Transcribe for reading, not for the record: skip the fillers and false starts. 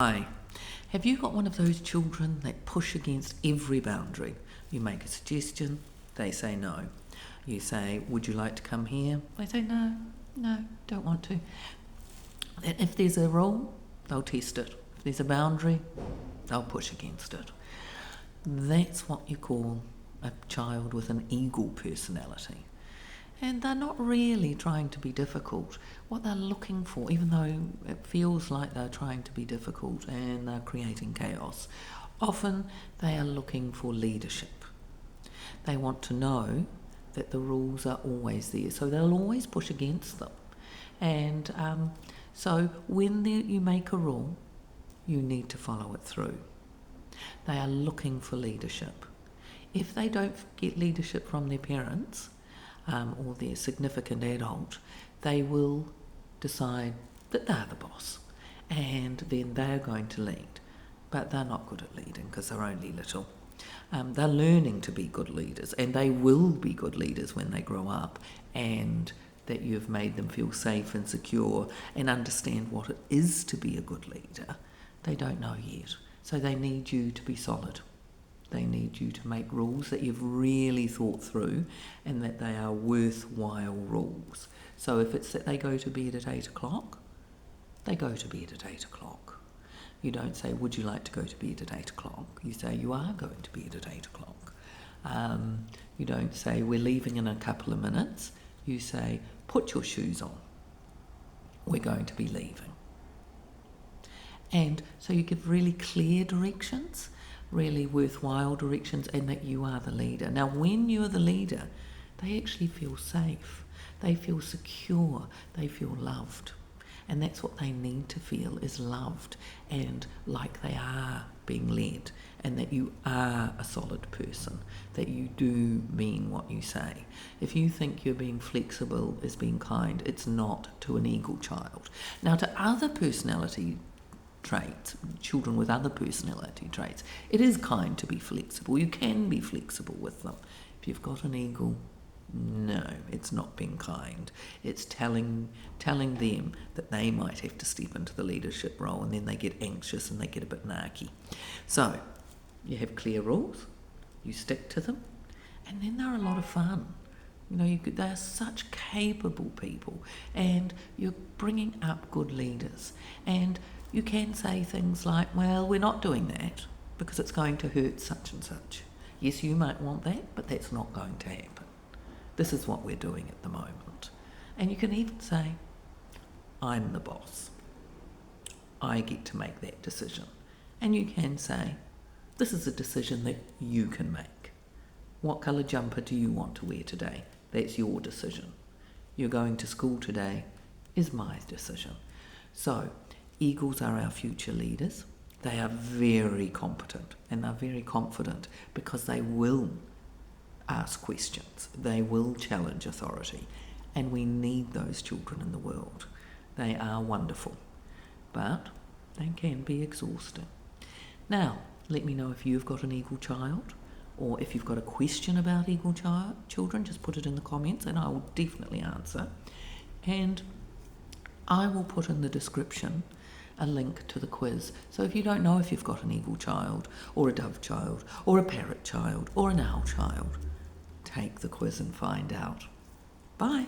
Hi. Have you got one of those children that push against every boundary? You make a suggestion, they say no. You say, would you like to come here? They say no, don't want to. And if there's a rule, they'll test it. If there's a boundary, they'll push against it. That's what you call a child with an eagle personality. And they're not really trying to be difficult. What they're looking for, even though it feels like they're trying to be difficult and they're creating chaos, often they are looking for leadership. They want to know that the rules are always there, so they'll always push against them. And so when you make a rule, you need to follow it through. They are looking for leadership. If they don't get leadership from their parents, or their significant adult, they will decide that they're the boss and then they're going to lead. But they're not good at leading because they're only little. They're learning to be good leaders, and they will be good leaders when they grow up, and that you've made them feel safe and secure and understand what it is to be a good leader. They don't know yet, so they need you to be solid. They need you to make rules that you've really thought through and that they are worthwhile rules. So if it's that they go to bed at 8 o'clock, they go to bed at 8 o'clock. You don't say, would you like to go to bed at 8 o'clock? You say, you are going to bed at 8 o'clock. You don't say, we're leaving in a couple of minutes. You say, put your shoes on. We're going to be leaving. And so you give really clear directions, really worthwhile directions, and that you are the leader. Now, when you're the leader, they actually feel safe. They feel secure. They feel loved. And that's what they need to feel, is loved and like they are being led, and that you are a solid person, that you do mean what you say. If you think you're being flexible as being kind, it's not to an eagle child. Now, to other personality traits, children with other personality traits, it is kind to be flexible. You can be flexible with them. If you've got an eagle, no, it's not being kind. It's telling them that they might have to step into the leadership role, and then they get anxious and they get a bit narky. So you have clear rules, you stick to them, and then they're a lot of fun. They're such capable people, and you're bringing up good leaders. And you can say things like, well, we're not doing that because it's going to hurt such and such. Yes, you might want that, but that's not going to happen. This is what we're doing at the moment. And you can even say, I'm the boss. I get to make that decision. And you can say, this is a decision that you can make. What colour jumper do you want to wear today? That's your decision. You're going to school today is my decision. So, eagles are our future leaders. They are very competent and they're very confident because they will ask questions. They will challenge authority. And we need those children in the world. They are wonderful, but they can be exhausting. Now, let me know if you've got an eagle child, or if you've got a question about eagle children, just put it in the comments and I will definitely answer. And I will put in the description a link to the quiz. So if you don't know if you've got an eagle child, or a dove child, or a parrot child, or an owl child, take the quiz and find out. Bye.